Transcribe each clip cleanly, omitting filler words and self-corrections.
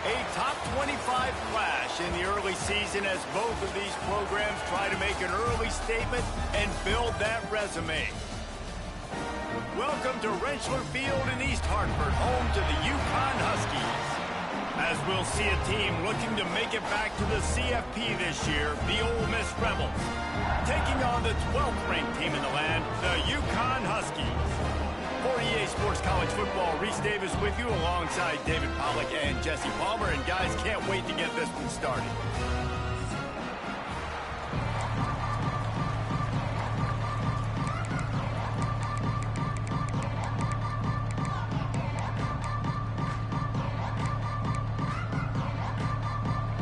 A top 25 flash in the early season as both of these programs try to make an early statement and build that resume. Welcome to Rentschler Field in East Hartford, home to the UConn Huskies. As we'll see a team looking to make it back to the CFP this year, the Ole Miss Rebels. Taking on the 12th ranked team in the land, the UConn Huskies. For EA Sports College Football, Reese Davis with you alongside David Pollack and Jesse Palmer. And guys, can't wait to get this one started.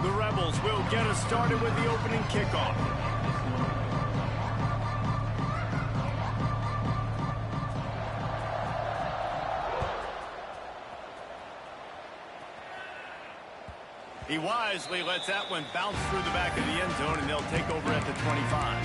The Rebels will get us started with the opening kickoff. He wisely lets that one bounce through the back of the end zone, and they'll take over at the 25.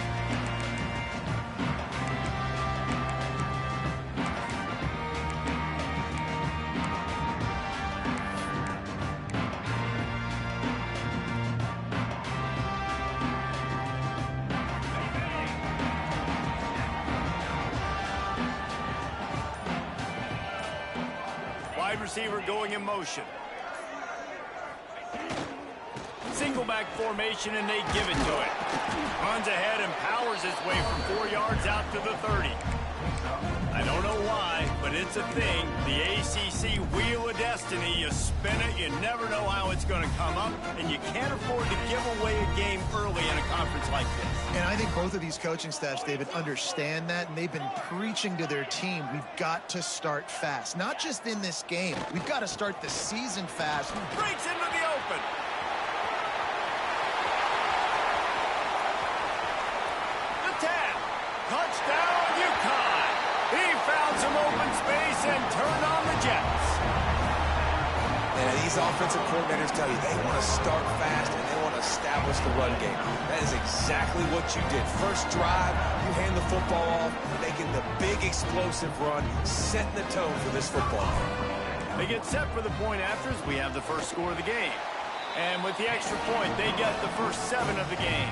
Wide receiver going in motion. Single back formation, and they give it to it. Runs ahead and powers his way from 4 yards out to the 30. I don't know why, but it's a thing. The ACC Wheel of Destiny, you spin it, you never know how it's going to come up, and you can't afford to give away a game early in a conference like this. And I think both of these coaching staffs, David, understand that, and they've been preaching to their team, we've got to start fast. Not just in this game. We've got to start the season fast. Breaks into the open. Touchdown, UConn! He found some open space and turned on the Jets. And these offensive coordinators tell you they want to start fast and they want to establish the run game. That is exactly what you did. First drive, you hand the football off, making the big explosive run, setting the tone for this football. They get set for the point after as we have the first score of the game. And with the extra point, they get the first 7 of the game.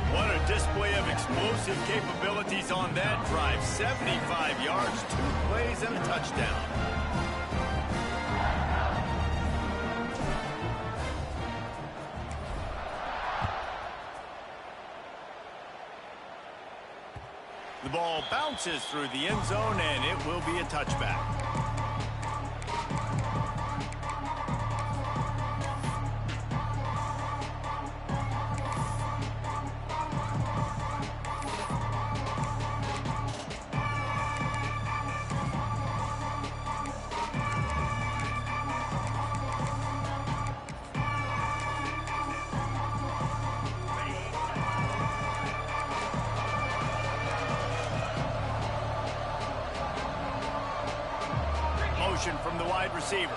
What a display of explosive capabilities on that drive. 75 yards, 2 plays, and a touchdown. The ball bounces through the end zone, and it will be a touchback. From the wide receiver.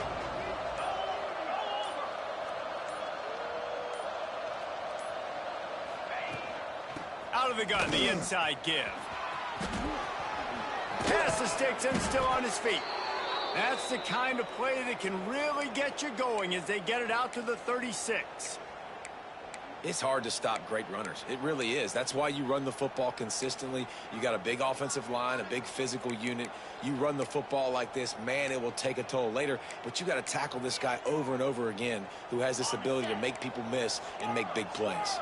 Out of the gun, the inside give. Pass the sticks and still on his feet. That's the kind of play that can really get you going as they get it out to the 36. It's hard to stop great runners. It really is. That's why you run the football consistently. You got a big offensive line, a big physical unit. You run the football like this, man, it will take a toll later. But you got to tackle this guy over and over again who has this ability to make people miss and make big plays.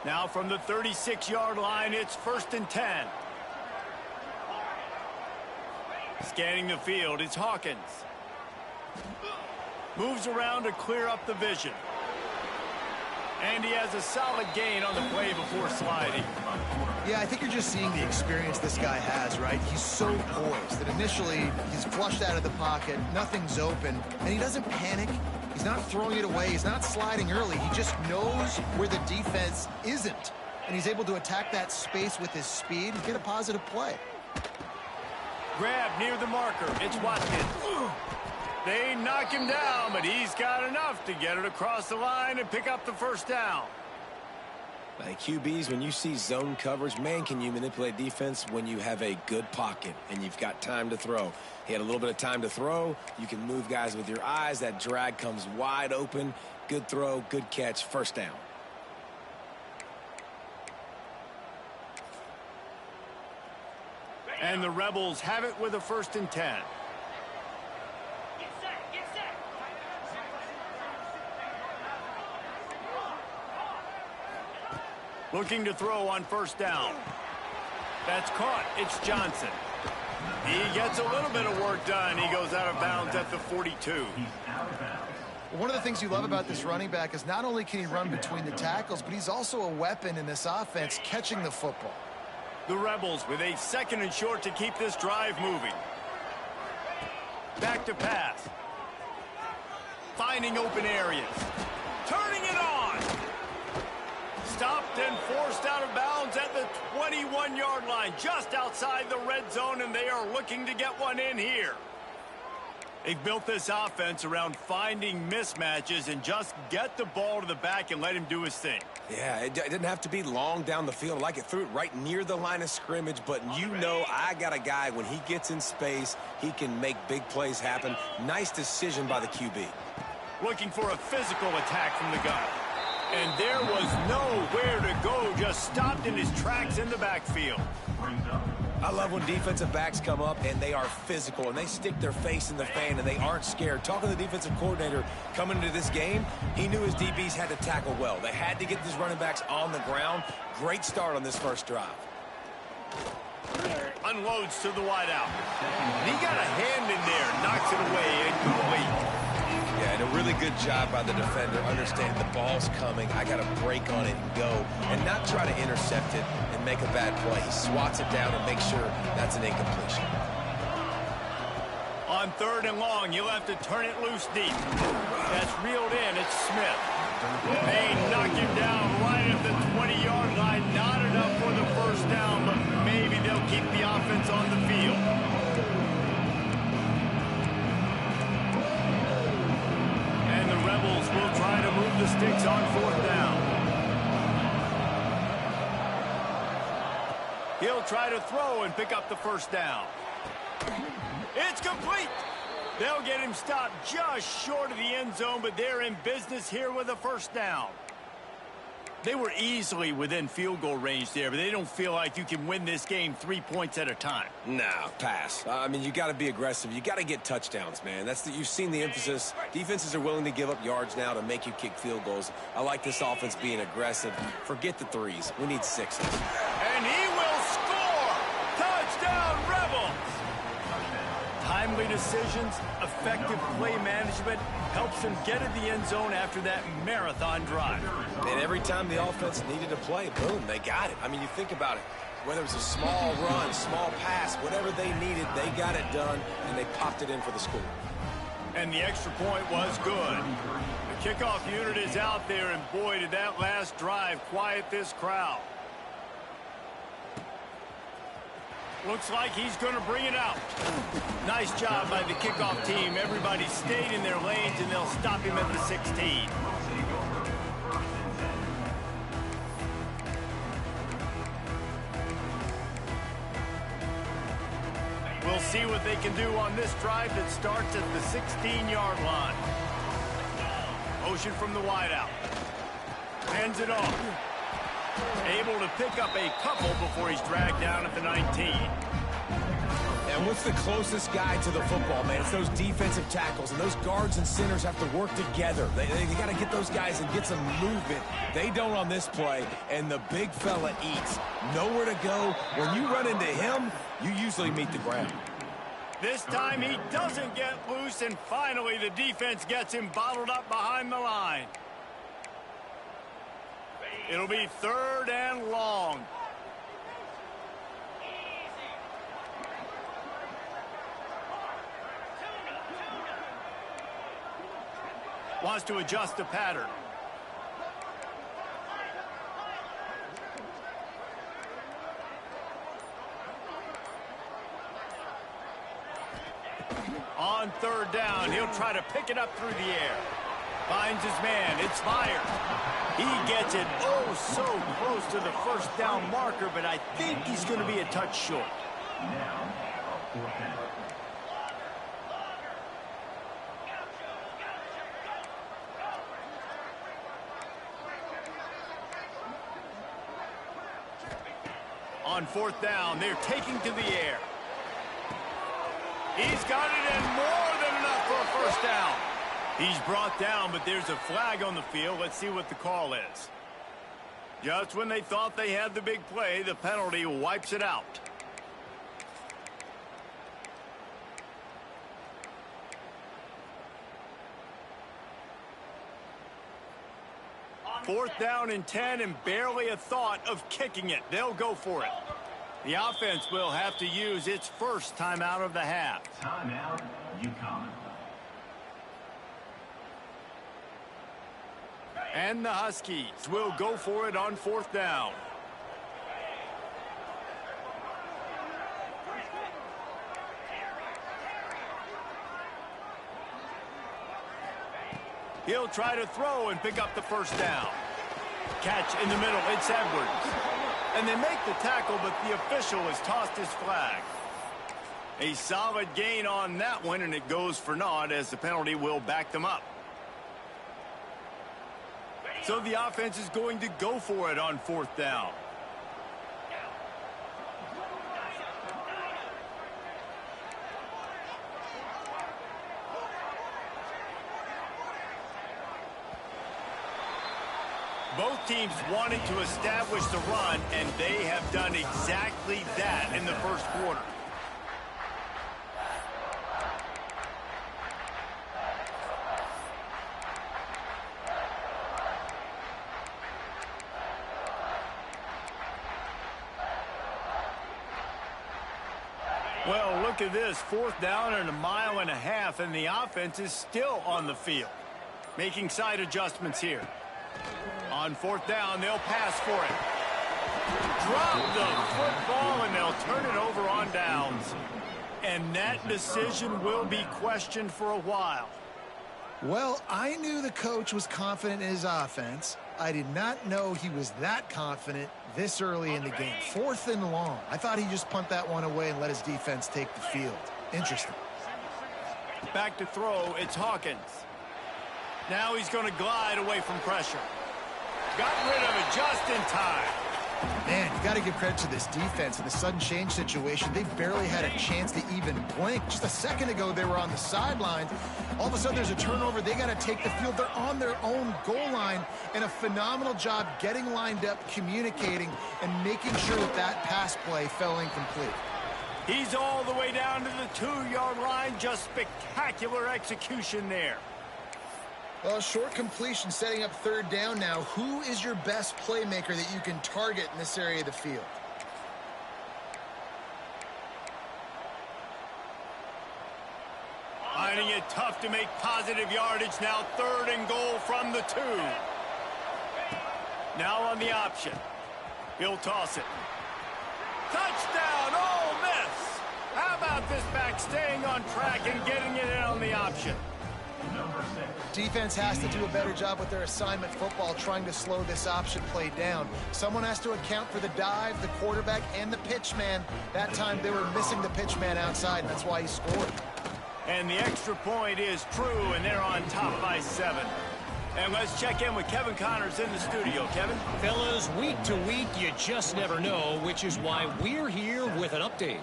Now from the 36-yard line, it's 1st and 10. Scanning the field, it's Hawkins. Moves around to clear up the vision. And he has a solid gain on the play before sliding. Yeah, I think you're just seeing the experience this guy has, right? He's so poised that initially he's flushed out of the pocket, nothing's open, and he doesn't panic. He's not throwing it away. He's not sliding early. He just knows where the defense isn't, and he's able to attack that space with his speed and get a positive play. Grab near the marker. It's Watkins. They knock him down, but he's got enough to get it across the line and pick up the first down. Hey, QBs, when you see zone coverage, man, can you manipulate defense when you have a good pocket and you've got time to throw. He had a little bit of time to throw. You can move guys with your eyes. That drag comes wide open. Good throw, good catch, first down. And the Rebels have it with a 1st and 10. Looking to throw on 1st down. That's caught. It's Johnson. He gets a little bit of work done. He goes out of bounds at the 42. One of the things you love about this running back is not only can he run between the tackles, but he's also a weapon in this offense catching the football. The Rebels with a 2nd and short to keep this drive moving. Back to pass. Finding open areas. Turning it on. Stopped and forced out of bounds at the 21-yard line, just outside the red zone, and they are looking to get one in here. They've built this offense around finding mismatches and just get the ball to the back and let him do his thing. Yeah, it didn't have to be long down the field. Like it threw it right near the line of scrimmage, but you know I got a guy, when he gets in space, he can make big plays happen. Nice decision by the QB. Looking for a physical attack from the gun. And there was nowhere to go, just stopped in his tracks in the backfield. I love when defensive backs come up and they are physical and they stick their face in the fan and they aren't scared. Talking to the defensive coordinator coming into this game, he knew his DBs had to tackle well. They had to get these running backs on the ground. Great start on this first drive. Unloads to the wideout. And he got a hand in there, knocks it away, and complete. Yeah, and a really good job by the defender, understanding the ball's coming. I got to break on it and go, and not try to intercept it and make a bad play. He swats it down and makes sure that's an incompletion. On 3rd and long, you'll have to turn it loose deep. That's reeled in. It's Smith. They knock him down right at the 20-yard line. Not enough for the 1st down, but maybe they'll keep the offense on the field. Rebels will try to move the sticks on 4th down. He'll try to throw and pick up the 1st down. It's complete. They'll get him stopped just short of the end zone, but they're in business here with a 1st down. They were easily within field goal range there, but they don't feel like you can win this game 3 points at a time. No, pass. I mean, you got to be aggressive. You got to get touchdowns, man. You've seen the emphasis. Defenses are willing to give up yards now to make you kick field goals. I like this offense being aggressive. Forget the threes. We need 6s. And he will score! Touchdown, Rebels! Timely decisions, effective play management helps them get in the end zone after that marathon drive. And every time the offense needed to play, boom, they got it. I mean, you think about it. Whether it was a small run, small pass, whatever they needed, they got it done, and they popped it in for the score. And the extra point was good. The kickoff unit is out there, and boy, did that last drive quiet this crowd. Looks like he's going to bring it out. Nice job by the kickoff team. Everybody stayed in their lanes, and they'll stop him at the 16. We'll see what they can do on this drive that starts at the 16-yard line. Motion from the wideout. Hands it off. Able to pick up a couple before he's dragged down at the 19. And what's the closest guy to the football, man? It's those defensive tackles, and those guards and centers have to work together. They got to get those guys and get some movement. They don't on this play, and the big fella eats. Nowhere to go. When you run into him, you usually meet the ground. This time he doesn't get loose, and finally the defense gets him bottled up behind the line. It'll be 3rd and long. Wants to adjust the pattern. On 3rd down, he'll try to pick it up through the air. Finds his man. It's fired. He gets it oh so close to the first down marker, but I think he's going to be a touch short. On fourth down, they're taking to the air. He's got it and more than enough for a first down. He's brought down, but there's a flag on the field. Let's see what the call is. Just when they thought they had the big play, the penalty wipes it out. Fourth down and 10 and barely a thought of kicking it. They'll go for it. The offense will have to use its first timeout of the half. Timeout, UConn. And the Huskies will go for it on fourth down. He'll try to throw and pick up the first down. Catch in the middle, it's Edwards. And they make the tackle, but the official has tossed his flag. A solid gain on that one, and it goes for naught as the penalty will back them up. So the offense is going to go for it on fourth down. Both teams wanted to establish the run, and they have done exactly that in the first quarter. Well, look at this. Fourth down and 1.5 miles, and the offense is still on the field. Making side adjustments here. On fourth down, they'll pass for it. Drop the football, and they'll turn it over on downs. And that decision will be questioned for a while. Well, I knew the coach was confident in his offense. I did not know he was that confident this early in the game. Fourth and long. I thought he'd just punt that one away and let his defense take the field. Interesting. Back to throw, it's Hawkins. Now he's going to glide away from pressure. Got rid of it just in time. Man, you got to give credit to this defense. In the sudden change situation, they barely had a chance to even blink. Just a second ago, they were on the sidelines. All of a sudden, there's a turnover. They got to take the field. They're on their own goal line, and a phenomenal job getting lined up, communicating, and making sure that that pass play fell incomplete. He's all the way down to the 2-yard line. Just spectacular execution there. Well, short completion setting up third down now. Who is your best playmaker that you can target in this area of the field? Finding it tough to make positive yardage now. 3rd and goal from the 2. Now on the option. He'll toss it. Touchdown, Ole Miss! How about this back staying on track and getting it in on the option? Defense has to do a better job with their assignment football, trying to slow this option play down. Someone has to account for the dive, the quarterback, and the pitch man. That time they were missing the pitch man outside, and that's why he scored. And the extra point is true, and they're on top by 7. And let's check in with Kevin Connors in the studio. Kevin? Fellas, week to week, you just never know, which is why we're here with an update.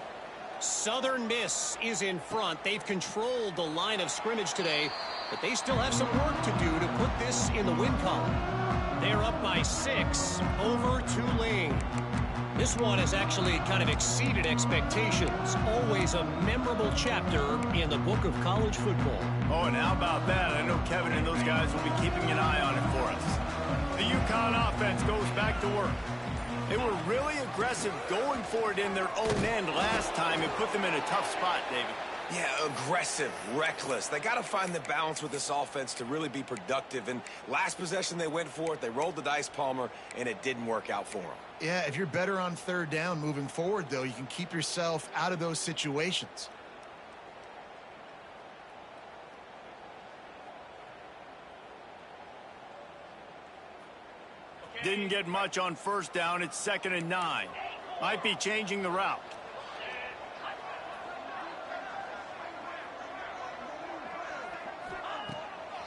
Southern Miss is in front. They've controlled the line of scrimmage today, but they still have some work to do to put this in the win column. They're up by 6 over Tulane. This one has actually kind of exceeded expectations. Always a memorable chapter in the book of college football. Oh, and how about that? I know Kevin and those guys will be keeping an eye on it for us. The UConn offense goes back to work. They were really aggressive going for it in their own end last time and put them in a tough spot, David. Yeah, aggressive, reckless. They got to find the balance with this offense to really be productive. And last possession they went for it. They rolled the dice, Palmer, and it didn't work out for them. Yeah, if you're better on third down moving forward, though, you can keep yourself out of those situations. Didn't get much on first down. It's 2nd and 9. Might be changing the route.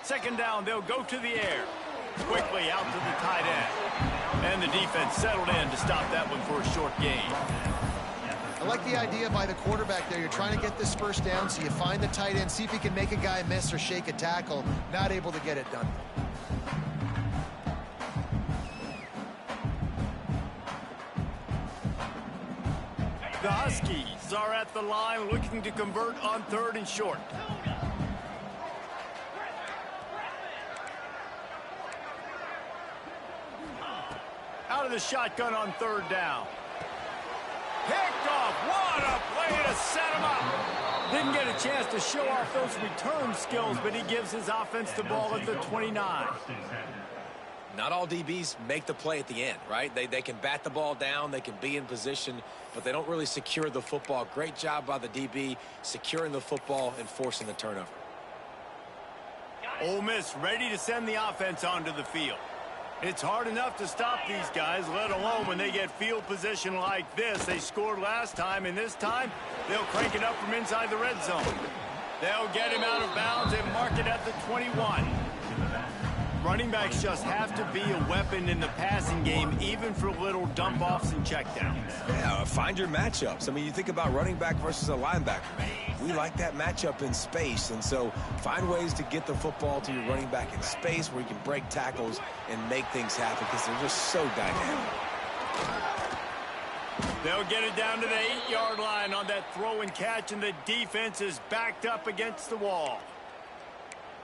Second down, they'll go to the air. Quickly out to the tight end. And the defense settled in to stop that one for a short gain. I like the idea by the quarterback there. You're trying to get this first down, so you find the tight end, see if he can make a guy miss or shake a tackle. Not able to get it done. The Huskies are at the line looking to convert on 3rd and short. Out of the shotgun on 3rd down. Picked off. What a play to set him up. Didn't get a chance to show off those return skills, but he gives his offense the ball at the 29. Not all DBs make the play at the end, right? They can bat the ball down, they can be in position, but they don't really secure the football. Great job by the DB securing the football and forcing the turnover. Ole Miss ready to send the offense onto the field. It's hard enough to stop these guys, let alone when they get field position like this. They scored last time, and this time they'll crank it up from inside the red zone. They'll get him out of bounds and mark it at the 21. Running backs just have to be a weapon in the passing game, even for little dump-offs and checkdowns. Yeah, find your matchups. I mean, you think about running back versus a linebacker. We like that matchup in space, and so find ways to get the football to your running back in space where you can break tackles and make things happen because they're just so dynamic. They'll get it down to the 8-yard line on that throw and catch, and the defense is backed up against the wall.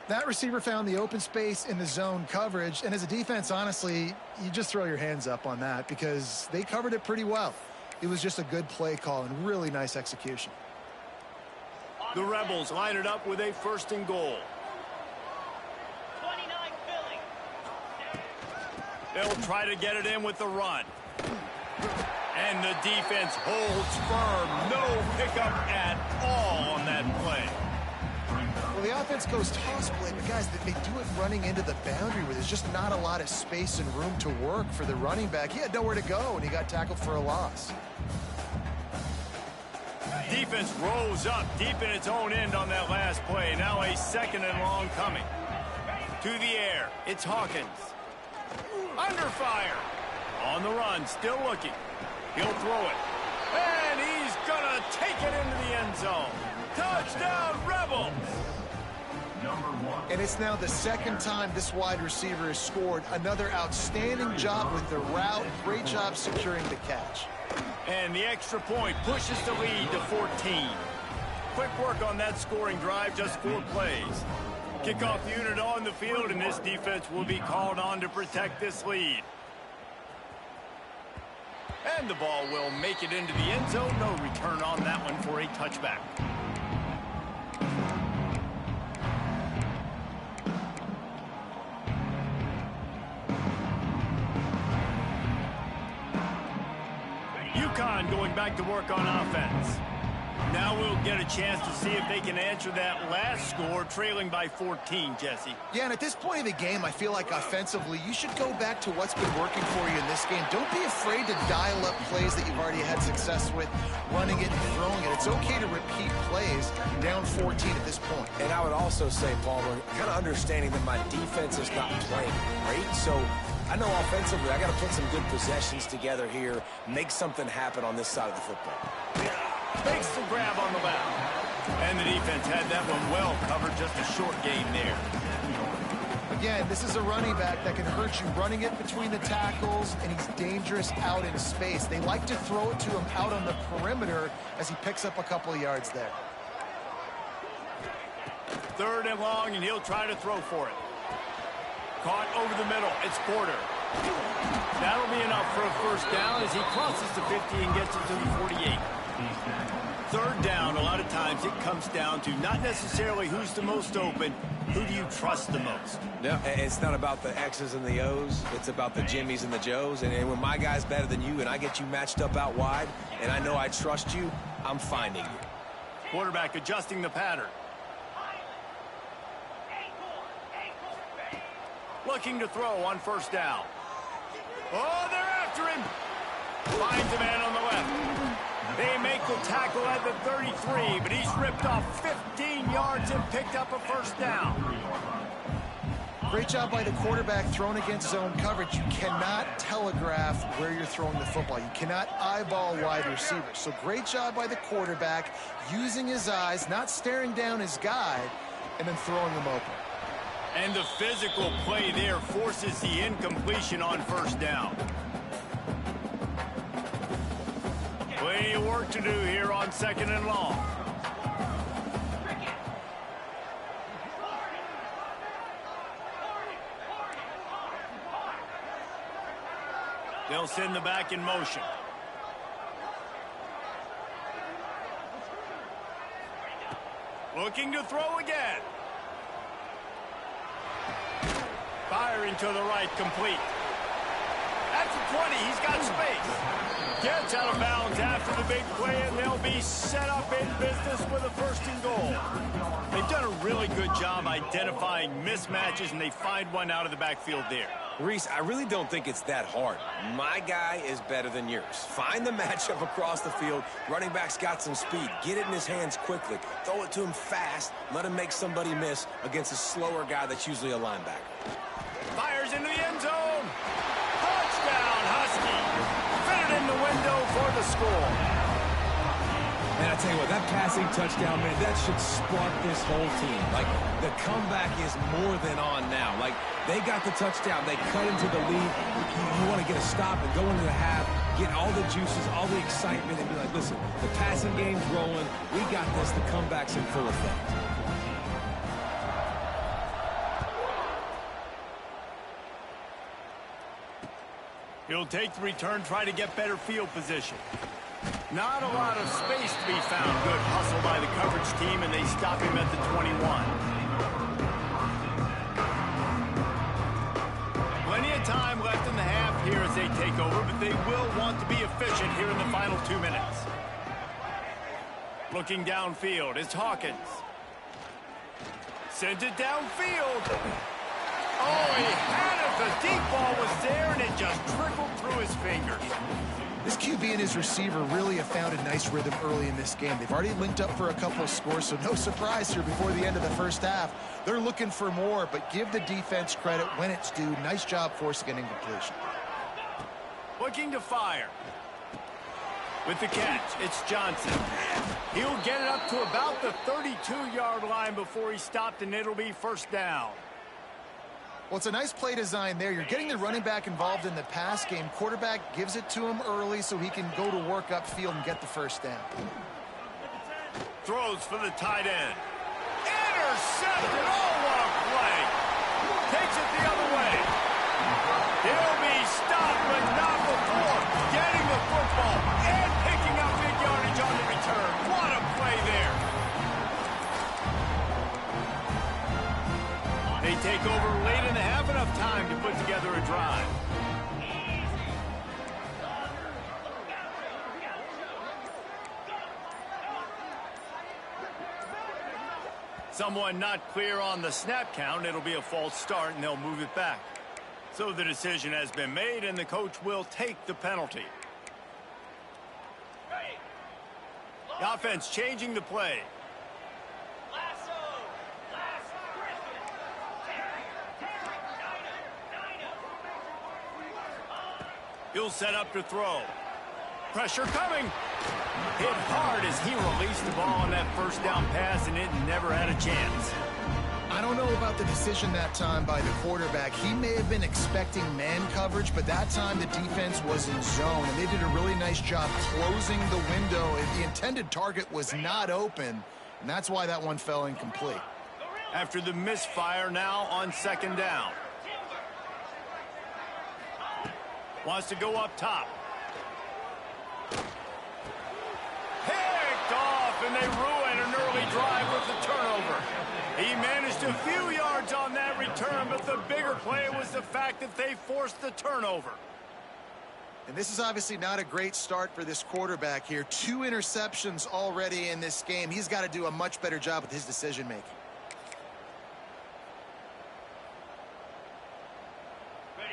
That receiver found the open space in the zone coverage, and as a defense, honestly, you just throw your hands up on that because they covered it pretty well. It was just a good play call and really nice execution. The Rebels line it up with a 1st and goal. 29 Philly. They'll try to get it in with the run. And the defense holds firm. No pickup at all on that play. Well, the offense goes toss play, but guys, they do it running into the boundary where there's just not a lot of space and room to work for the running back. He had nowhere to go, and he got tackled for a loss. Defense rose up deep in its own end on that last play. Now a 2nd and long coming. To the air. It's Hawkins. Under fire. On the run. Still looking. He'll throw it. And he's going to take it into the end zone. Touchdown, Rebels. And it's now the 2nd time this wide receiver has scored. Another outstanding job with the route. Great job securing the catch. And the extra point pushes the lead to 14. Quick work on that scoring drive, just 4 plays. Kickoff unit on the field, and this defense will be called on to protect this lead. And the ball will make it into the end zone. No return on that one for a touchback. UConn going back to work on offense. Now we'll get a chance to see if they can answer that last score, trailing by 14, Jesse. Yeah, and at this point of the game, I feel like offensively, you should go back to what's been working for you in this game. Don't be afraid to dial up plays that you've already had success with, running it and throwing it. It's okay to repeat plays down 14 at this point. And I would also say, Palmer, kind of understanding that my defense is not playing great, so I know offensively I got to put some good possessions together here, make something happen on this side of the football. Makes the grab on the left. And the defense had that one well covered, just a short gain there. Again, this is a running back that can hurt you running it between the tackles, and he's dangerous out in space. They like to throw it to him out on the perimeter as he picks up a couple of yards there. 3rd and long, and he'll try to throw for it. Caught over the middle. It's Porter. That'll be enough for a 1st down as he crosses the 50 and gets it to the 48. 3rd down, a lot of times it comes down to not necessarily who's the most open, who do you trust the most? No, it's not about the X's and the O's. It's about the Jimmys and the Joes. And when my guy's better than you and I get you matched up out wide and I know I trust you, I'm finding you. Quarterback adjusting the pattern. Looking to throw on 1st down. Oh, they're after him. Finds a man on the left. They make the tackle at the 33, but he's ripped off 15 yards and picked up a first down. Great job by the quarterback thrown against zone coverage. You cannot telegraph where you're throwing the football. You cannot eyeball wide receivers. So great job by the quarterback using his eyes, not staring down his guy, and then throwing him open. And the physical play there forces the incompletion on first down. Plenty of work to do here on 2nd and long. They'll send the back in motion. Looking to throw again. Firing to the right, complete. At the 20, he's got space. Gets out of bounds after the big play, and they'll be set up in business with a 1st and goal. They've done a really good job identifying mismatches, and they find one out of the backfield there. Reese, I really don't think it's that hard. My guy is better than yours. Find the matchup across the field. Running back's got some speed. Get it in his hands quickly. Throw it to him fast. Let him make somebody miss against a slower guy that's usually a linebacker. Fires into the end zone. Touchdown, Husky. Fit it in the window for the score. Man, I tell you what, that passing touchdown, man, that should spark this whole team. Like, the comeback is more than on now. Like, they got the touchdown. They cut into the lead. You want to get a stop and go into the half, get all the juices, all the excitement, and be like, listen, the passing game's rolling. We got this. The comeback's in full effect. He'll take the return, try to get better field position. Not a lot of space to be found. Good hustle by the coverage team, and they stop him at the 21. Plenty of time left in the half here as they take over, but they will want to be efficient here in the final 2 minutes. Looking downfield, it's Hawkins. Sends it downfield. Oh, he had it. The deep ball was there, and it just trickled through his fingers. This QB and his receiver really have found a nice rhythm early in this game. They've already linked up for a couple of scores, so no surprise here before the end of the first half. They're looking for more, but give the defense credit when it's due. Nice job forcing an incompletion. Looking to fire. With the catch, it's Johnson. He'll get it up to about the 32-yard line before he's stopped, and it'll be first down. Well, it's a nice play design there. You're getting the running back involved in the pass game. Quarterback gives it to him early so he can go to work upfield and get the first down. Throws for the tight end. Intercepted. Oh, what a play. Takes it the other way. He'll be stopped, but not before getting the football and picking up big yardage on the return. What a play there. They take over late in the half, enough time to put together a drive. Someone not clear on the snap count. It'll be a false start, and they'll move it back. So the decision has been made, and the coach will take the penalty. The offense changing the play. He'll set up to throw. Pressure coming. Hit hard as he released the ball on that first down pass, and it never had a chance. I don't know about the decision that time by the quarterback. He may have been expecting man coverage, but that time the defense was in zone, and they did a really nice job closing the window. The intended target was not open, and that's why that one fell incomplete. After the misfire, now on second down. Wants to go up top. Picked off, and they ruin an early drive with the turnover. He managed a few yards on that return, but the bigger play was the fact that they forced the turnover. And this is obviously not a great start for this quarterback here. 2 interceptions already in this game. He's got to do a much better job with his decision-making.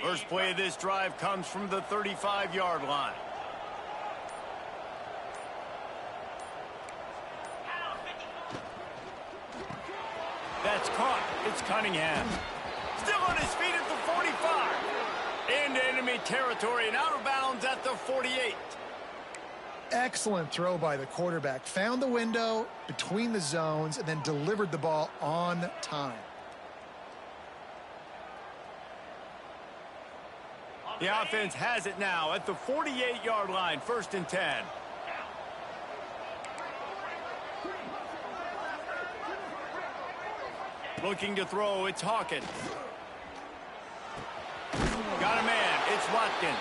First play of this drive comes from the 35-yard line. That's caught. It's Cunningham. Still on his feet at the 45. Into enemy territory and out of bounds at the 48. Excellent throw by the quarterback. Found the window between the zones and then delivered the ball on time. The offense has it now at the 48-yard line, 1st and 10. Looking to throw, it's Hawkins. Got a man, it's Watkins.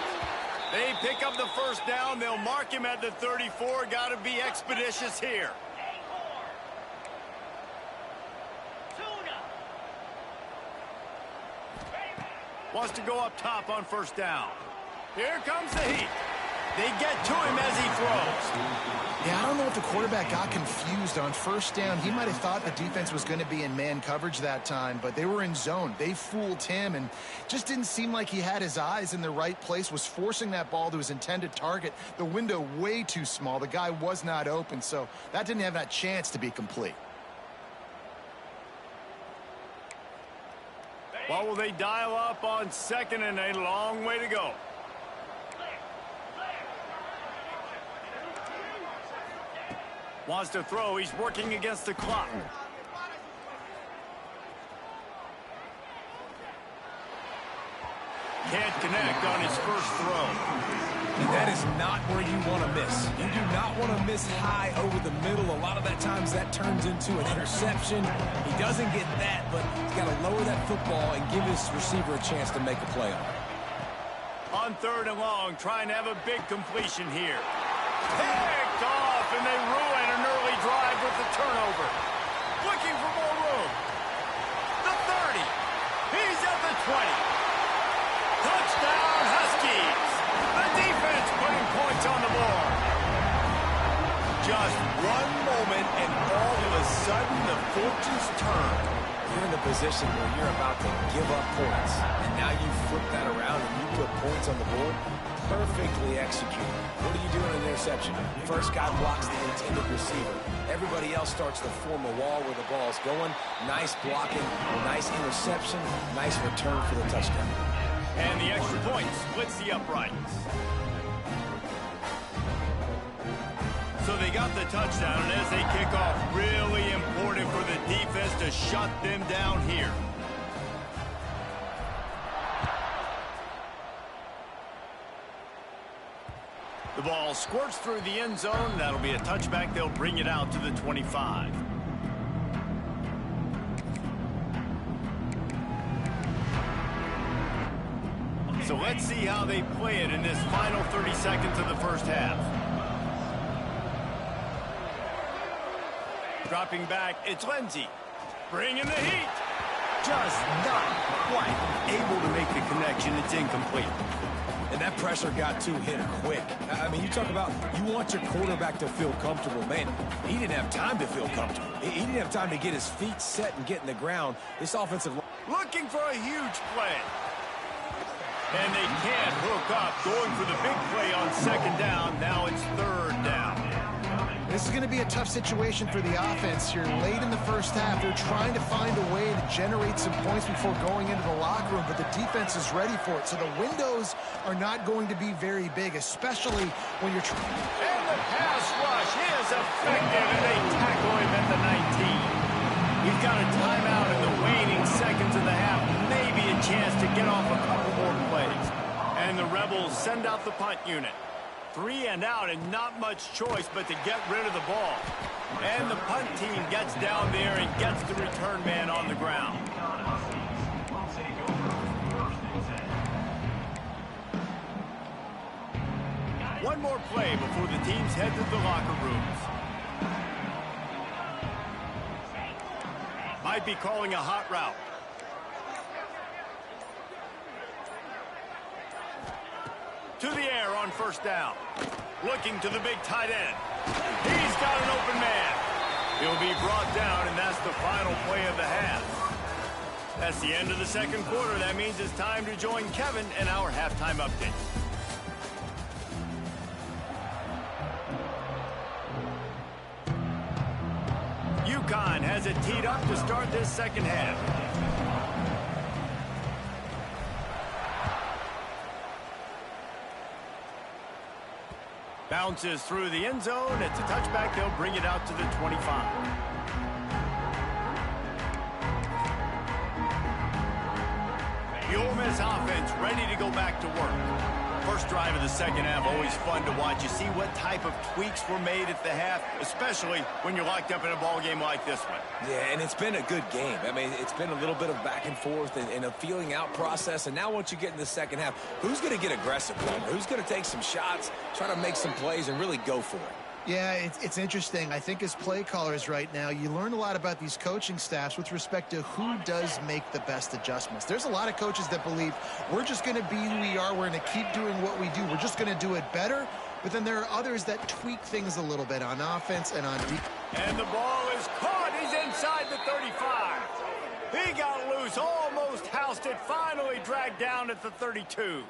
They pick up the first down. They'll mark him at the 34. Got to be expeditious here. Wants to go up top on 1st down. Here comes the heat. They get to him as he throws. Yeah, I don't know if the quarterback got confused on 1st down. He might have thought the defense was going to be in man coverage that time, but they were in zone. They fooled him and just didn't seem like he had his eyes in the right place, was forcing that ball to his intended target. The window way too small. The guy was not open, so that didn't have that chance to be complete. What will they dial up on 2nd and a long way to go? Wants to throw. He's working against the clock. Can't connect on his first throw. And that is not where you want to miss. You do not want to miss high over the middle. A lot of that times that turns into an interception. He doesn't get that, but he's got to lower that football and give his receiver a chance to make a play on it. On 3rd and long, trying to have a big completion here. Picked off, and they ruin an early drive with the turnover. Looking for more room. The 30. He's at the 20. Touchdown, Huskies. The defense putting points on the board. Just one moment, and all of a sudden, the fortunes turn. You're in a position where you're about to give up points, and now you flip that around and you put points on the board. Perfectly executed. What do you do in an interception? First guy blocks the intended receiver. Everybody else starts to form a wall where the ball's going. Nice blocking, nice interception, nice return for the touchdown. And the extra point splits the uprights. So they got the touchdown, and as they kick off, really important for the defense to shut them down here. The ball squirts through the end zone. That'll be a touchback. They'll bring it out to the 25. So let's see how they play it in this final 30 seconds of the first half. Dropping back, it's Lindsey. Bringing the heat. Just not quite able to make the connection. It's incomplete. And that pressure got to him quick. I mean, you talk about you want your quarterback to feel comfortable. Man, he didn't have time to feel comfortable. He didn't have time to get his feet set and get in the ground. This offensive line. Looking for a huge play. And they can't hook up. Going for the big play on 2nd down. Now it's 3rd down. This is going to be a tough situation for the offense here. Late in the first half, they're trying to find a way to generate some points before going into the locker room, but the defense is ready for it. So the windows are not going to be very big, especially when you're trying. And the pass rush is effective, and they tackle him at the 19. We've got a timeout in the waning seconds of the half. Maybe a chance to get off a couple more plays. And the Rebels send out the punt unit. 3 and out, and not much choice but to get rid of the ball. And the punt team gets down there and gets the return man on the ground. One more play before the teams head to the locker rooms. Might be calling a hot route. To the air on 1st down. Looking to the big tight end. He's got an open man. He'll be brought down, and that's the final play of the half. That's the end of the second quarter. That means it's time to join Kevin in our halftime update. UConn has it teed up to start this second half. Bounces through the end zone. It's a touchback. They'll bring it out to the 25. The Ole Miss offense ready to go back to work. First drive of the second half, always fun to watch. You see what type of tweaks were made at the half, especially when you're locked up in a ball game like this one. Yeah, and it's been a good game. I mean, it's been a little bit of back and forth and a feeling out process. And now once you get in the second half, who's going to get aggressive? Who's going to take some shots, try to make some plays, and really go for it? Yeah, it's interesting. I think as play callers right now, you learn a lot about these coaching staffs with respect to who does make the best adjustments. There's a lot of coaches that believe we're just going to be who we are. We're going to keep doing what we do. We're just going to do it better. But then there are others that tweak things a little bit on offense and on defense. And the ball is caught. He's inside the 35. He got loose, almost housed it, finally dragged down at the 32.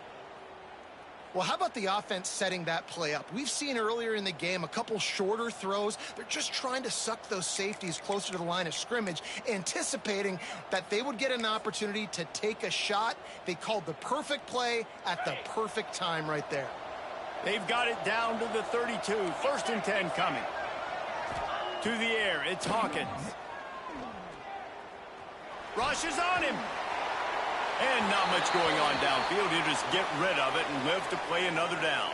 Well, how about the offense setting that play up? We've seen earlier in the game a couple shorter throws. They're just trying to suck those safeties closer to the line of scrimmage, anticipating that they would get an opportunity to take a shot. They called the perfect play at the perfect time right there. They've got it down to the 32. First and 10 coming. To the air, it's Hawkins. Rushes on him. And not much going on downfield. You just get rid of it and live to play another down.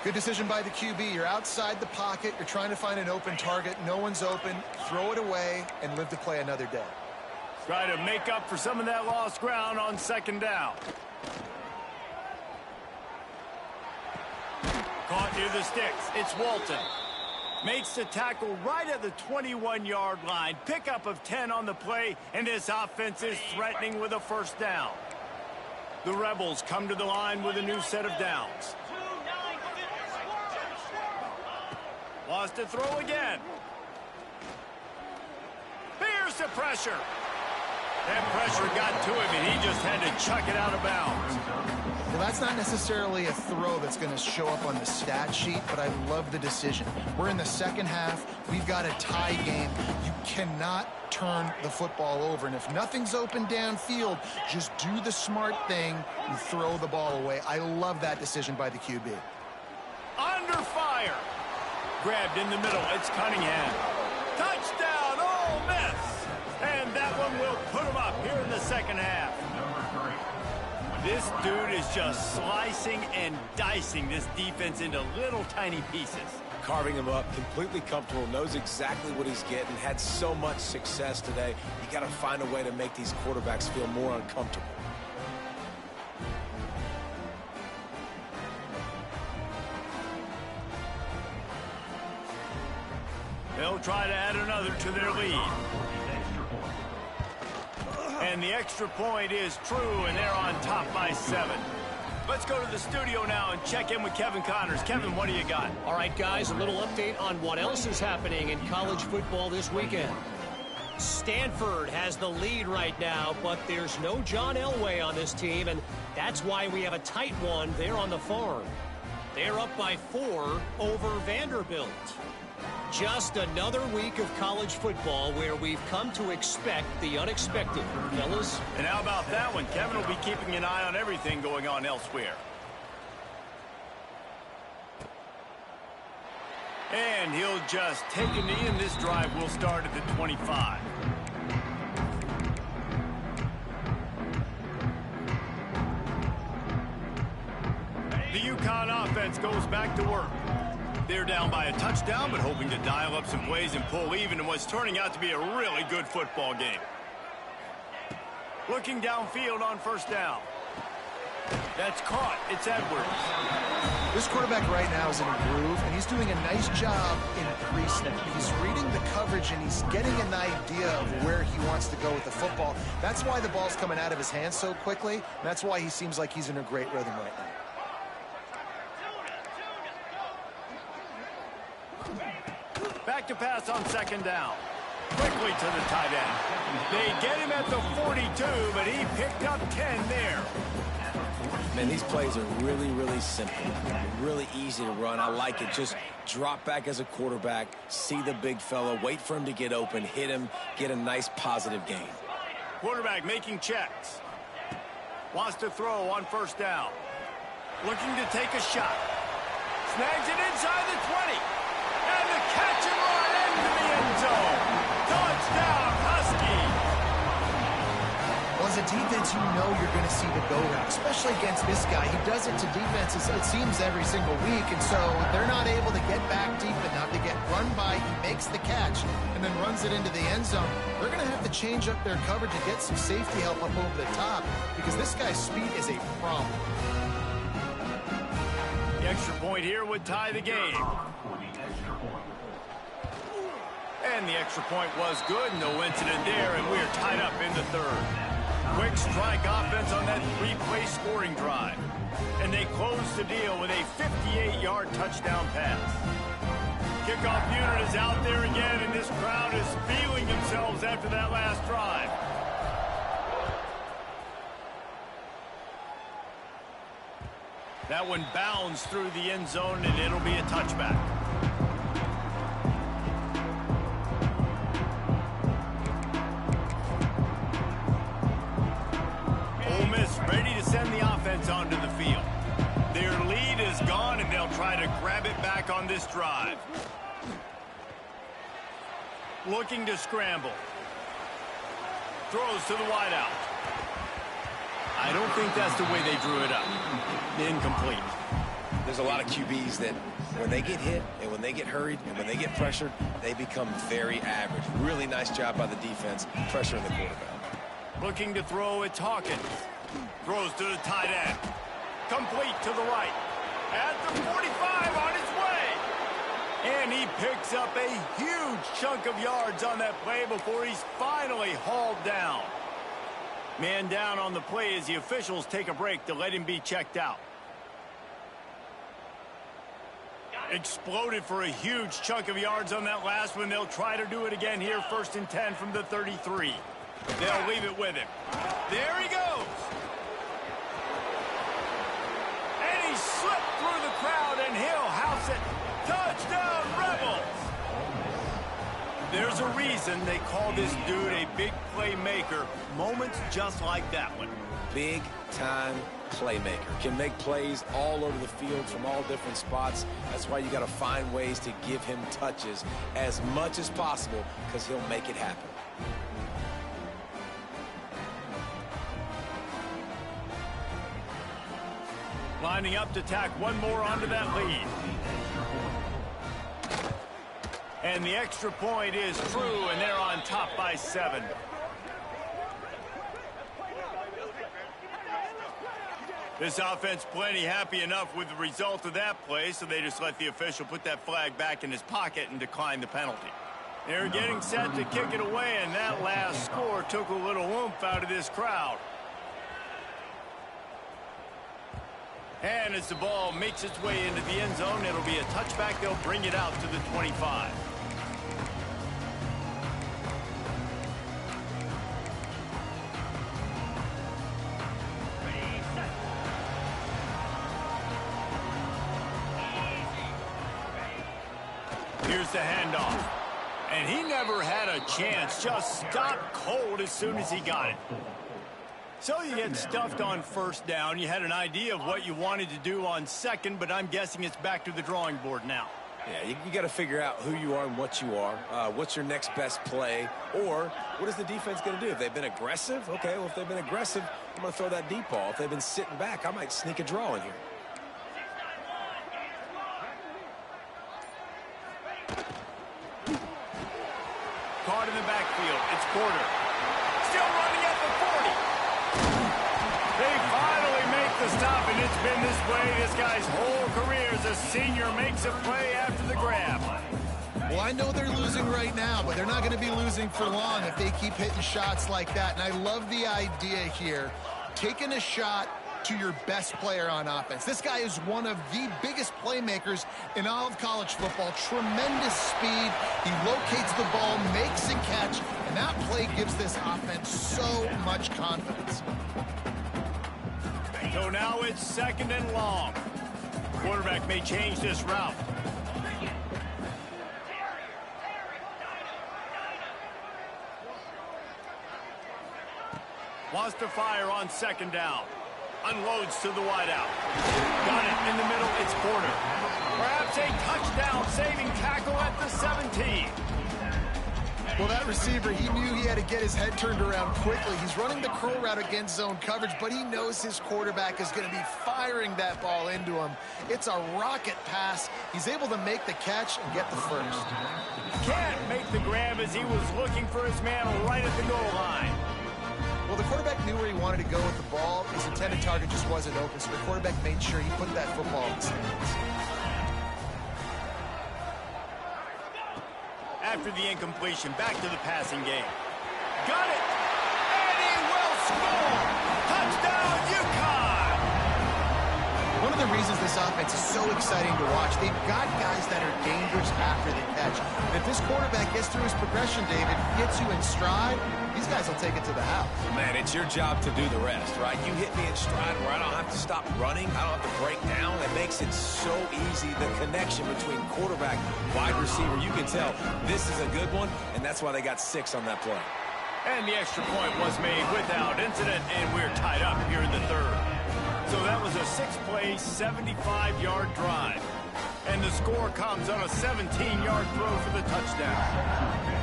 Good decision by the QB. You're outside the pocket. You're trying to find an open target. No one's open. Throw it away and live to play another day. Try to make up for some of that lost ground on second down. Caught near the sticks. It's Walton. Makes the tackle right at the 21-yard line. Pickup of 10 on the play, and this offense is threatening with a first down. The Rebels come to the line with a new set of downs. Lost to throw again. Here's the pressure. That pressure got to him, and he just had to chuck it out of bounds. Well, that's not necessarily a throw that's going to show up on the stat sheet, but I love the decision. We're in the second half. We've got a tie game. You cannot turn the football over, and if nothing's open downfield, just do the smart thing and throw the ball away. I love that decision by the QB. Under fire. Grabbed in the middle. It's Cunningham. Touchdown, Ole Miss. And that one will put him up here in the second half. This dude is just slicing and dicing this defense into little tiny pieces. Carving him up, completely comfortable, knows exactly what he's getting, had so much success today. You got to find a way to make these quarterbacks feel more uncomfortable. They'll try to add another to their lead. And the extra point is true, and they're on top by 7. Let's go to the studio now and check in with Kevin Connors. Kevin, what do you got? All right, guys, a little update on what else is happening in college football this weekend. Stanford has the lead right now, but there's no John Elway on this team, and that's why we have a tight one there on the farm. They're up by 4 over Vanderbilt. Just another week of college football where we've come to expect the unexpected, fellas. And how about that one? Kevin will be keeping an eye on everything going on elsewhere. And he'll just take a knee, and this drive will start at the 25. The UConn offense goes back to work. They're down by a touchdown, but hoping to dial up some plays and pull even in what's turning out to be a really good football game. Looking downfield on first down. That's caught. It's Edwards. This quarterback right now is in a groove, and he's doing a nice job in pre-snap. He's reading the coverage, and he's getting an idea of where he wants to go with the football. That's why the ball's coming out of his hands so quickly, and that's why he seems like he's in a great rhythm right now. Back to pass on second down. quickly to the tight end. They get him at the 42, but he picked up 10 there. Man, these plays are really, really simple. Really easy to run. I like it. Just drop back as a quarterback, see the big fella, wait for him to get open, hit him, get a nice positive gain. Quarterback making checks. Wants to throw on first down. Looking to take a shot. Snags it inside the 20. And the catch and run into the end zone. Touchdown, Huskies. Well, as a defense, you know you're going to see the go route, especially against this guy. He does it to defenses, it seems, every single week, and so they're not able to get back deep enough to get run by. He makes the catch and then runs it into the end zone. They're going to have to change up their coverage to get some safety help up over the top because this guy's speed is a problem. The extra point here would tie the game. And the extra point was good. No incident there, and we are tied up in the third. Quick strike offense on that three-play scoring drive. And they close the deal with a 58-yard touchdown pass. Kickoff unit is out there again, and this crowd is feeling themselves after that last drive. That one bounds through the end zone, and it'll be a touchback. Ole Miss ready to send the offense onto the field. Their lead is gone, and they'll try to grab it back on this drive. Looking to scramble. Throws to the wideout. I don't think that's the way they drew it up. Incomplete. There's a lot of QBs that when they get hit and when they get hurried and when they get pressured, they become very average. Really nice job by the defense pressuring the quarterback. Looking to throw, it's Hawkins. Throws to the tight end. Complete to the right. At the 45 on his way. And he picks up a huge chunk of yards on that play before he's finally hauled down. Man down on the play as the officials take a break to let him be checked out. Exploded for a huge chunk of yards on that last one. They'll try to do it again here, 1st and 10 from the 33. They'll leave it with him. There he goes. And he slipped through the crowd, and he'll house it. Touchdown, Rebels! There's a reason they call this dude a big playmaker. Moments just like that one. Big-time playmaker. Can make plays all over the field from all different spots. That's why you got to find ways to give him touches as much as possible because he'll make it happen. Lining up to tack one more onto that lead. And the extra point is true, and they're on top by 7. This offense plenty happy enough with the result of that play, so they just let the official put that flag back in his pocket and decline the penalty. They're getting set to kick it away, and that last score took a little oomph out of this crowd. And as the ball makes its way into the end zone, it'll be a touchback. They'll bring it out to the 25. Here's the handoff. And he never had a chance. Just stopped cold as soon as he got it. So you get stuffed on first down. You had an idea of what you wanted to do on second, but I'm guessing it's back to the drawing board now. Yeah, you got to figure out who you are and what you are. What's your next best play? Or what is the defense going to do? If they've been aggressive, okay, well, if they've been aggressive, I'm going to throw that deep ball. If they've been sitting back, I might sneak a draw in here. Caught in the backfield. It's Porter. Still running at the 40. They finally make the stop, and it's been this way this guy's whole career as a senior makes a play after the grab. Well, I know they're losing right now, but they're not going to be losing for long if they keep hitting shots like that. And I love the idea here. Taking a shot, to your best player on offense. This guy is one of the biggest playmakers in all of college football. Tremendous speed. He locates the ball, makes a catch, and that play gives this offense so much confidence. So now it's 2nd and long. Quarterback may change this route. Wants to fire on 2nd down. Unloads to the wideout. Got it in the middle. It's Porter. Perhaps a touchdown saving tackle at the 17. Well, that receiver, he knew he had to get his head turned around quickly. He's running the curl route against zone coverage, but he knows his quarterback is going to be firing that ball into him. It's a rocket pass. He's able to make the catch and get the first. Can't make the grab as he was looking for his man right at the goal line. Well, the quarterback knew where he wanted to go with the ball. His intended target just wasn't open, so the quarterback made sure he put that football in the stands. After the incompletion, back to the passing game. Got it! And he will score! Touchdown, UConn! One of the reasons this offense is so exciting to watch, they've got guys that are dangerous after the catch. And if this quarterback gets through his progression, David, gets you in stride, these guys will take it to the house. Man, it's your job to do the rest, right? You hit me in stride where I don't have to stop running. I don't have to break down. It makes it so easy, the connection between quarterback, wide receiver. You can tell this is a good one, and that's why they got 6 on that play. And the extra point was made without incident, and we're tied up here in the 3rd. So that was a 6-play, 75-yard drive. And the score comes on a 17-yard throw for the touchdown.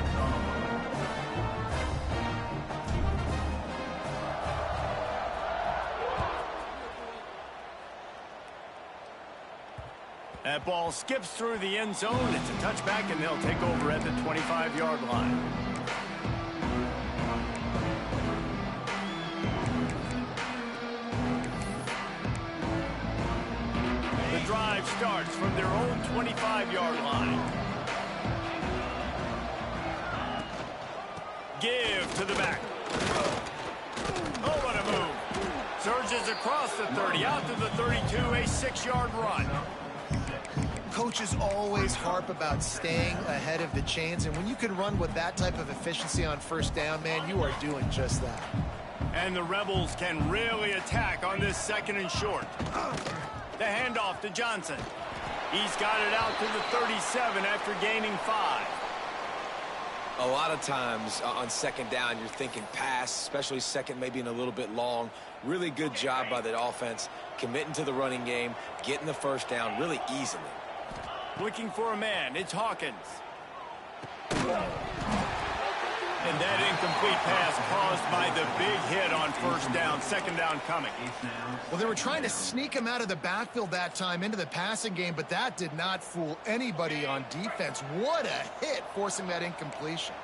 That ball skips through the end zone. It's a touchback, and they'll take over at the 25-yard line. The drive starts from their own 25-yard line. Give to the back. Oh, what a move. Surges across the 30, out to the 32, a 6-yard run. Coaches always harp about staying ahead of the chains, and when you can run with that type of efficiency on 1st down, man, you are doing just that. And the Rebels can really attack on this 2nd and short. The handoff to Johnson. He's got it out to the 37 after gaining 5. A lot of times on 2nd down, you're thinking pass, especially 2nd, maybe in a little bit long. Really good job by the offense, committing to the running game, getting the 1st down really easily. Looking for a man, it's Hawkins. And that incomplete pass caused by the big hit on 1st down, 2nd down coming. Well, they were trying to sneak him out of the backfield that time into the passing game, but that did not fool anybody on defense. What a hit, forcing that incompletion.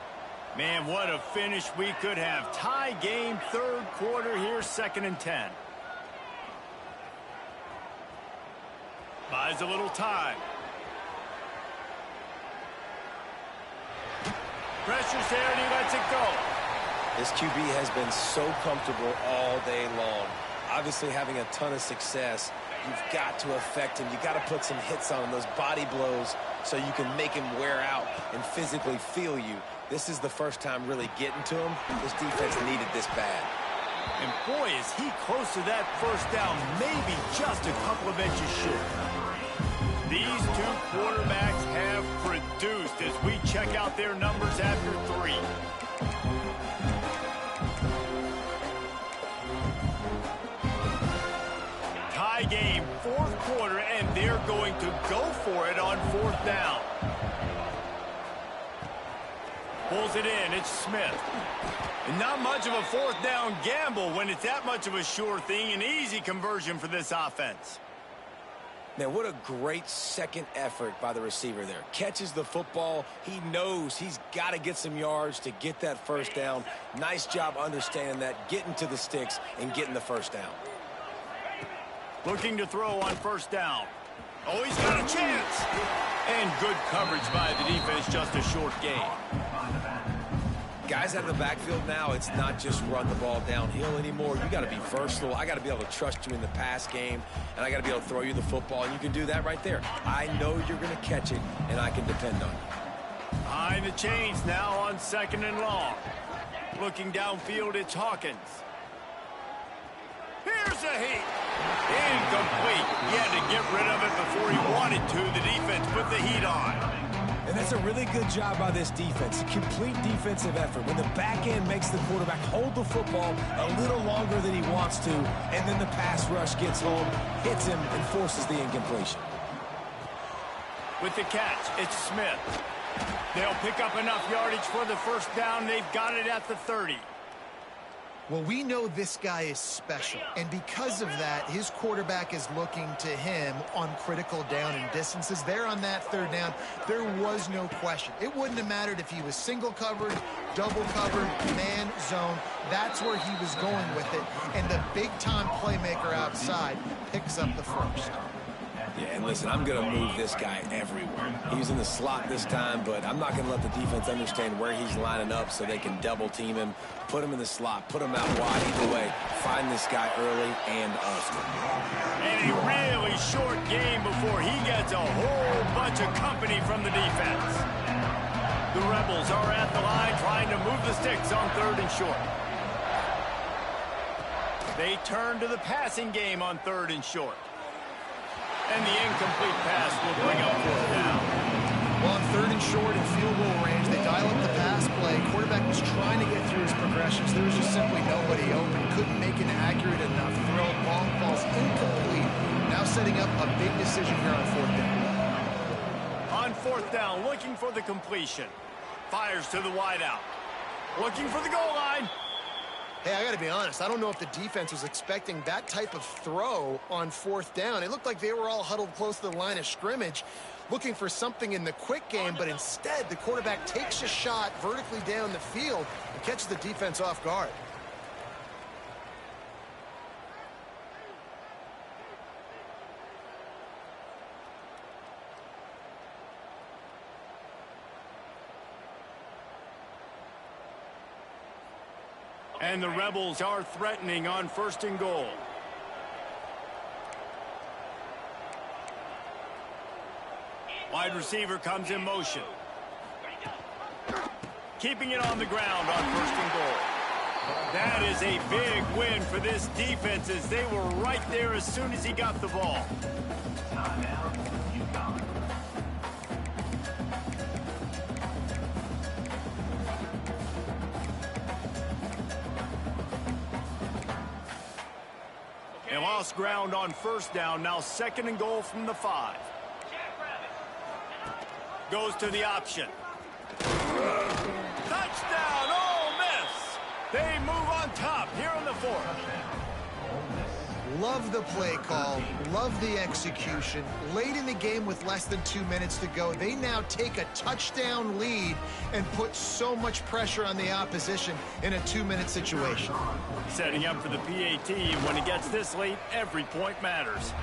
Man, what a finish we could have. Tie game, 3rd quarter here, 2nd and 10. Buys a little time. Pressure's there, and he lets it go. This QB has been so comfortable all day long. Obviously having a ton of success. You've got to affect him. You've got to put some hits on him, those body blows, so you can make him wear out and physically feel you. This is the first time really getting to him. This defense needed this bad. And boy, is he close to that 1st down, maybe just a couple of inches short. These 2 quarterbacks have produced as we check out their numbers after 3. Tie game, 4th quarter, and they're going to go for it on 4th down. Pulls it in, it's Smith. And not much of a 4th down gamble when it's that much of a sure thing, an easy conversion for this offense. Man, what a great 2nd effort by the receiver there. Catches the football. He knows he's got to get some yards to get that 1st down. Nice job understanding that, getting to the sticks and getting the 1st down. Looking to throw on 1st down. Oh, he's got a chance. And good coverage by the defense, just a short gain. Guys out of the backfield now, it's not just run the ball downhill anymore. You got to be versatile. I got to be able to trust you in the pass game, and I got to be able to throw you the football, and you can do that right there. I know you're going to catch it, and I can depend on you. Behind the chains now on 2nd and long. Looking downfield, it's Hawkins. Here's a heat. Incomplete. He had to get rid of it before he wanted to. The defense put the heat on. And that's a really good job by this defense. A complete defensive effort. When the back end makes the quarterback hold the football a little longer than he wants to, and then the pass rush gets home, hits him, and forces the incompletion. With the catch, it's Smith. They'll pick up enough yardage for the first down. They've got it at the 30. Well, we know this guy is special, and because of that, his quarterback is looking to him on critical down and distances. There on that 3rd down, there was no question. It wouldn't have mattered if he was single covered, double covered, man zone. That's where he was going with it, and the big-time playmaker outside picks up the first. Yeah, and listen, I'm going to move this guy everywhere. He's in the slot this time, but I'm not going to let the defense understand where he's lining up so they can double team him, put him in the slot, put him out wide. Either way, find this guy early and often. And a really short game before he gets a whole bunch of company from the defense. The Rebels are at the line trying to move the sticks on 3rd and short. They turn to the passing game on 3rd and short. And the incomplete pass will bring up 4th down. Well, on 3rd and short in field goal range, they dial up the pass play. Quarterback was trying to get through his progressions. There was just simply nobody open. Couldn't make an accurate enough throw. Ball falls incomplete. Now setting up a big decision here on 4th down. On 4th down, looking for the completion. Fires to the wideout. Looking for the goal line. Hey, I got to be honest. I don't know if the defense was expecting that type of throw on 4th down. It looked like they were all huddled close to the line of scrimmage, looking for something in the quick game, but instead the quarterback takes a shot vertically down the field and catches the defense off guard. And the Rebels are threatening on 1st and goal. Wide receiver comes in motion. Keeping it on the ground on 1st and goal. That is a big win for this defense as they were right there as soon as he got the ball. Timeout, UConn. They lost ground on 1st down. Now 2nd and goal from the 5. Goes to the option. Touchdown, Ole Miss. They move on top here on the 4th. Love the play call. Love the execution. Late in the game with less than 2 minutes to go, they now take a touchdown lead and put so much pressure on the opposition in a 2-minute situation. Setting up for the PAT. When it gets this late, every point matters.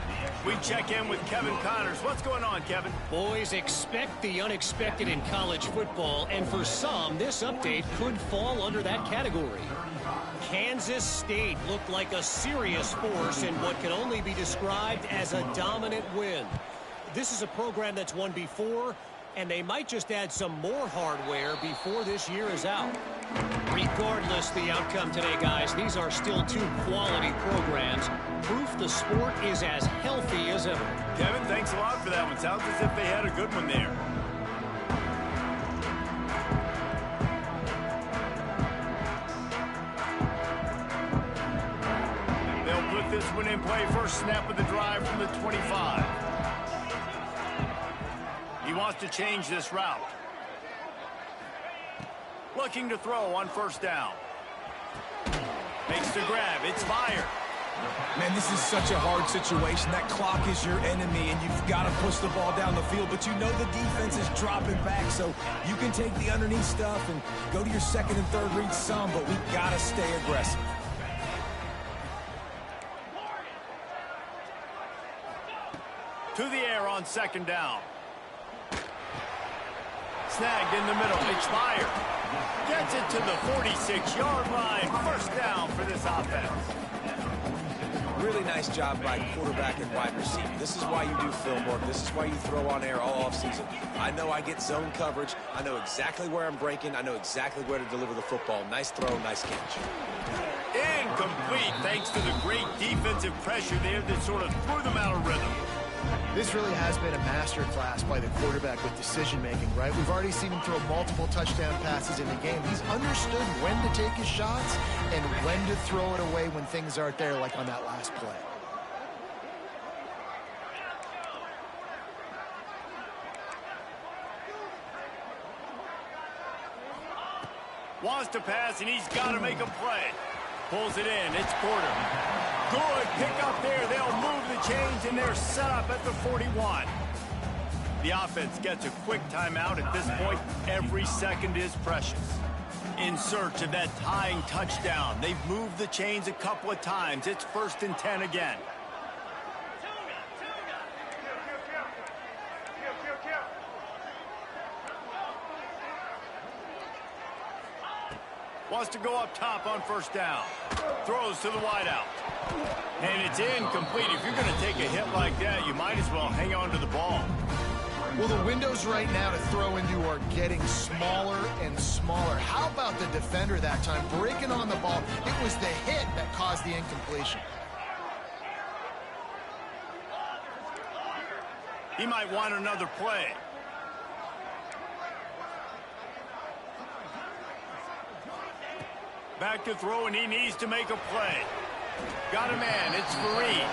We check in with Kevin Connors. What's going on, Kevin? Boys, expect the unexpected in college football, and for some, this update could fall under that category. Kansas State looked like a serious force in what can only be described as a dominant win. This is a program that's won before, and they might just add some more hardware before this year is out. Regardless the outcome today, guys, these are still 2 quality programs. Proof the sport is as healthy as ever. Kevin, thanks a lot for that one. Sounds as if they had a good one there. They'll put this one in play. First snap of the drive from the 25. He wants to change this route. Looking to throw on 1st down. Makes the grab. It's fired. Man, this is such a hard situation. That clock is your enemy, and you've got to push the ball down the field. But you know the defense is dropping back, so you can take the underneath stuff and go to your 2nd and 3rd read some, but we got to stay aggressive. To the air on 2nd down. Snagged in the middle. It's fired. Gets it to the 46-yard line. First down for this offense. Really nice job by quarterback and wide receiver. This is why you do film work. This is why you throw on air all offseason. I know I get zone coverage. I know exactly where I'm breaking. I know exactly where to deliver the football. Nice throw, nice catch. Incomplete, thanks to the great defensive pressure there that sort of threw them out of rhythm. This really has been a masterclass by the quarterback with decision-making, right? We've already seen him throw multiple touchdown passes in the game. He's understood when to take his shots and when to throw it away when things aren't there, like on that last play. Wants to pass, and he's got to make a play. Pulls it in. It's Porter. Good pick up there. They'll move the chains, and they're set up at the 41. The offense gets a quick timeout. At this point, every second is precious. In search of that tying touchdown. They've moved the chains a couple of times. It's 1st and 10 again. Wants to go up top on 1st down. Throws to the wideout. And it's incomplete. If you're going to take a hit like that, you might as well hang on to the ball. Well, the windows right now to throw into are getting smaller and smaller. How about the defender that time breaking on the ball? It was the hit that caused the incompletion. He might want another play. Back to throw, and he needs to make a play. Got a man. It's Fareed.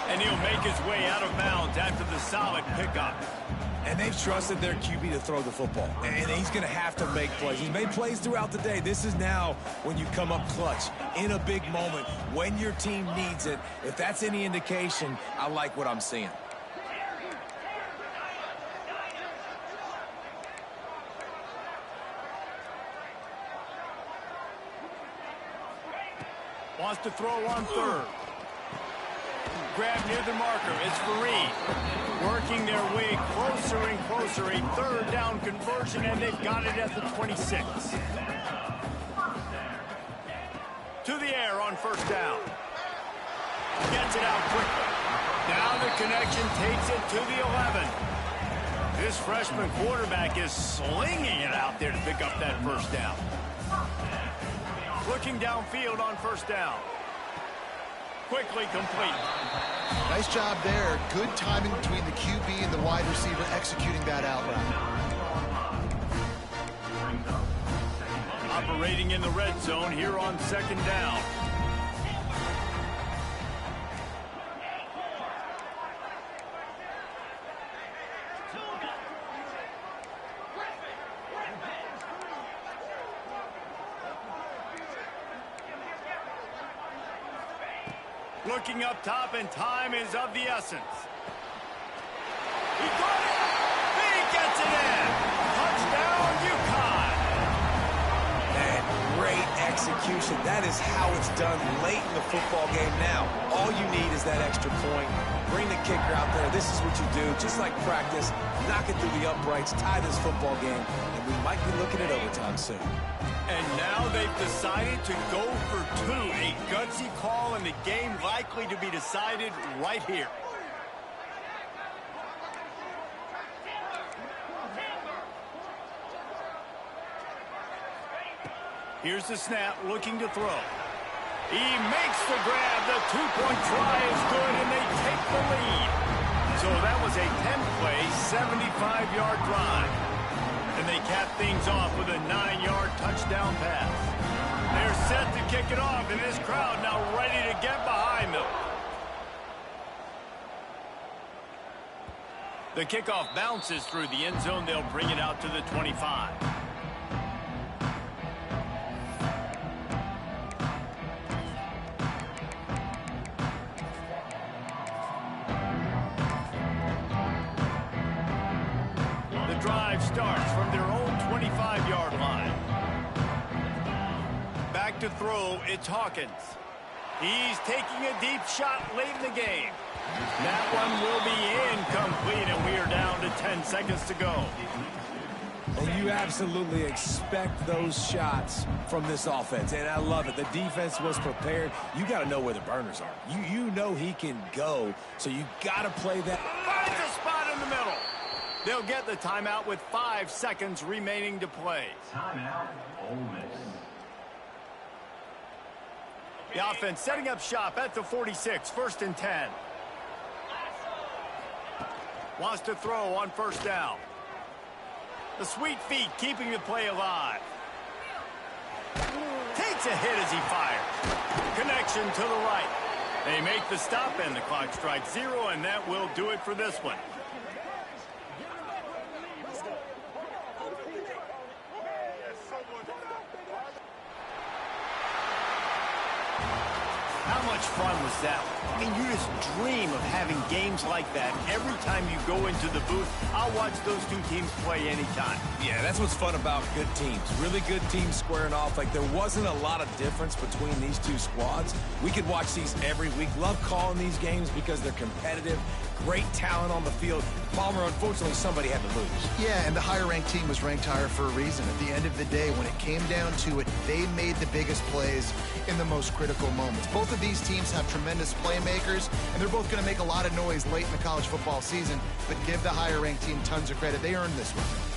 And he'll make his way out of bounds after the solid pickup. And they've trusted their QB to throw the football. And he's going to have to make plays. He's made plays throughout the day. This is now when you come up clutch, in a big moment, when your team needs it. If that's any indication, I like what I'm seeing. Wants to throw on 3rd. Grab near the marker. It's Fareed. Working their way closer and closer. A 3rd down conversion, and they've got it at the 26. To the air on 1st down. Gets it out quickly. Now the connection takes it to the 11. This freshman quarterback is slinging it out there to pick up that 1st down. Looking downfield on 1st down. Quickly complete. Nice job there. Good timing between the QB and the wide receiver executing that out route. Operating in the red zone here on 2nd down. Looking up top, and time is of the essence. He got it! He gets it in! Touchdown, UConn! And great execution. That is how it's done late in the football game now. All you need is that extra point. Bring the kicker out there. This is what you do. Just like practice, knock it through the uprights, tie this football game, and we might be looking at overtime soon. And now they've decided to go for 2. A gutsy call, and the game likely to be decided right here. Here's the snap, looking to throw. He makes the grab. The 2-point try is good, and they take the lead. So that was a 10-play, 75-yard drive. And they cap things off with a 9-yard touchdown pass. They're set to kick it off, and this crowd now ready to get behind them. The kickoff bounces through the end zone. They'll bring it out to the 25. Starts from their own 25-yard line. Back to throw, it's Hawkins. He's taking a deep shot late in the game. That one will be incomplete, and we are down to 10 seconds to go. And you absolutely expect those shots from this offense, and I love it. The defense was prepared. You got to know where the burners are. You know he can go, so you got to play that. Finds a spot in the middle. They'll get the timeout with 5 seconds remaining to play. Timeout, Ole Miss. The offense setting up shop at the 46, 1st and 10. Wants to throw on 1st down. The sweet feet keeping the play alive. Takes a hit as he fires. Connection to the right. They make the stop and the clock strikes 0, and that will do it for this one. How much fun was that? I mean, you just dream of having games like that every time you go into the booth. I'll watch those two teams play anytime. Yeah, that's what's fun about good teams. Really good teams squaring off. Like, there wasn't a lot of difference between these two squads. We could watch these every week. Love calling these games because they're competitive. Great talent on the field. Palmer, unfortunately, somebody had to lose. Yeah, and the higher-ranked team was ranked higher for a reason. At the end of the day, when it came down to it, they made the biggest plays in the most critical moments. Both of these teams have tremendous playmakers, and they're both going to make a lot of noise late in the college football season, but give the higher-ranked team tons of credit. They earned this one.